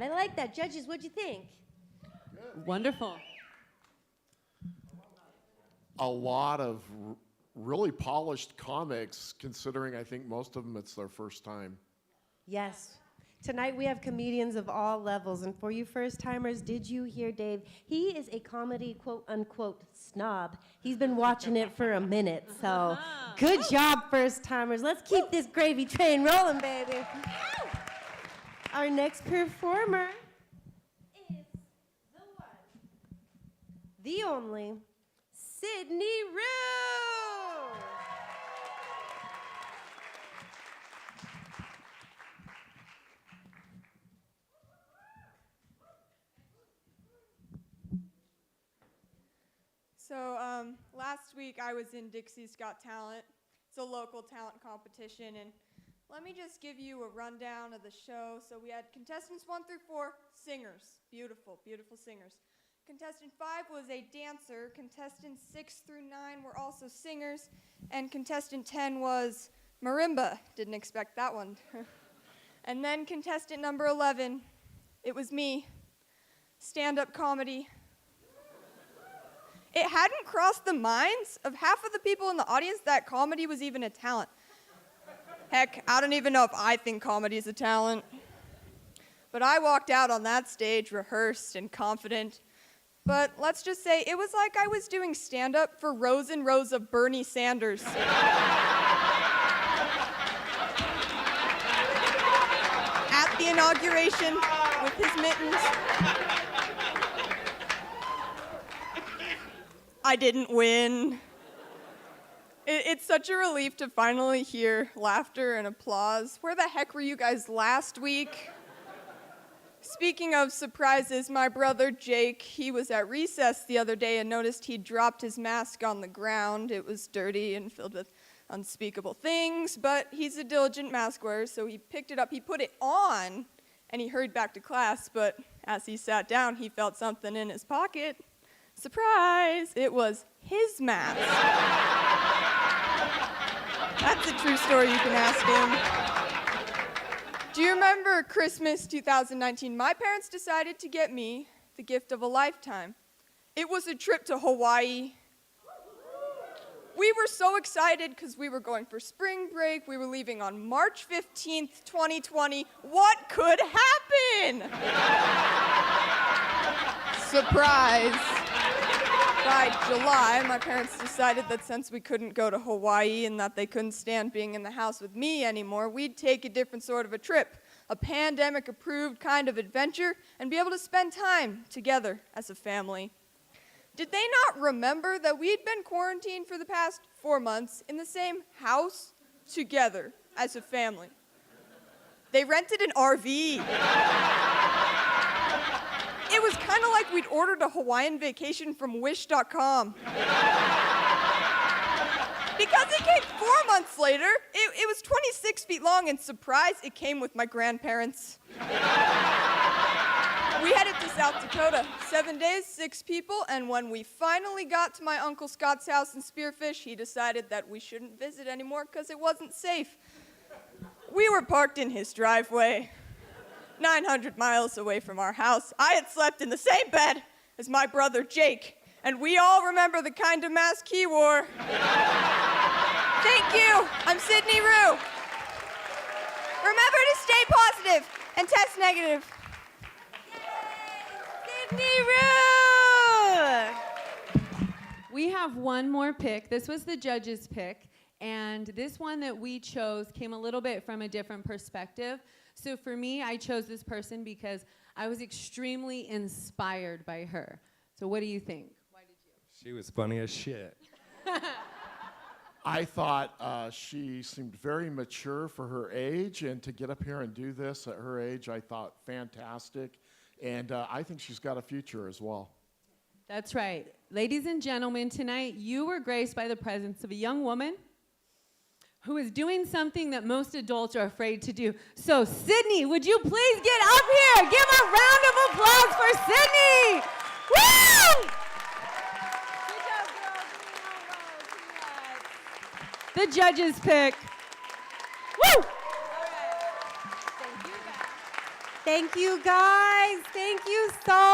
that. I like that. Judges, what'd you think? Wonderful. A lot of really polished comics, considering I think most of them it's their first time. Yes. Tonight we have comedians of all levels, and for you first-timers, did you hear Dave? He is a comedy quote-unquote snob. He's been watching it for a minute, so good job, first-timers. Let's keep this gravy train rolling, baby. Our next performer is the one, the only, Sydney Rue. So last week I was in Dixie's Got Talent. It's a local talent competition, and let me just give you a rundown of the show. So we had contestants 1 through 4, singers, beautiful, beautiful singers. Contestant 5 was a dancer. Contestants 6 through 9 were also singers, and contestant 10 was marimba. Didn't expect that one. And then contestant number 11, it was me, stand-up comedy. It hadn't crossed the minds of half of the people in the audience that comedy was even a talent. Heck, I don't even know if I think comedy is a talent. But I walked out on that stage rehearsed and confident. But let's just say it was like I was doing stand-up for rows and rows of Bernie Sanders. At the inauguration with his mittens. I didn't win. It's such a relief to finally hear laughter and applause. Where the heck were you guys last week? Speaking of surprises, my brother Jake, he was at recess the other day and noticed he dropped his mask on the ground. It was dirty and filled with unspeakable things, but he's a diligent mask wearer, so he picked it up, he put it on, and he hurried back to class, but as he sat down, he felt something in his pocket. Surprise! It was his mask. That's a true story, you can ask him. Do you remember Christmas 2019? My parents decided to get me the gift of a lifetime. It was a trip to Hawaii. We were so excited because we were going for spring break. We were leaving on March 15th, 2020. What could happen? Surprise. By July, my parents decided that since we couldn't go to Hawaii and that they couldn't stand being in the house with me anymore, we'd take a different sort of a trip, a pandemic-approved kind of adventure, and be able to spend time together as a family. Did they not remember that we'd been quarantined for the past 4 months in the same house together as a family? They rented an RV. It was kind of like we'd ordered a Hawaiian vacation from Wish.com. Because it came 4 months later, it was 26 feet long, and surprise, it came with my grandparents. We headed to South Dakota, 7 days, 6 people, and when we finally got to my Uncle Scott's house in Spearfish, he decided that we shouldn't visit anymore because it wasn't safe. We were parked in his driveway, 900 miles away from our house. I had slept in the same bed as my brother Jake, and we all remember the kind of mask he wore. Thank you. I'm Sydney Rue. Remember to stay positive and test negative. Sydney Rue! We have one more pick. This was the judges' pick, and this one that we chose came a little bit from a different perspective. So for me, I chose this person because I was extremely inspired by her. So what do you think? Why did you? She was funny as shit. I thought she seemed very mature for her age, and to get up here and do this at her age, I thought fantastic. And I think she's got a future as well. That's right. Ladies and gentlemen, tonight you were graced by the presence of a young woman who is doing something that most adults are afraid to do. So, Sydney, would you please get up here? Give a round of applause for Sydney! Woo! Good job, girls. The judges pick. Woo! Thank you, guys. Thank you guys. Thank you so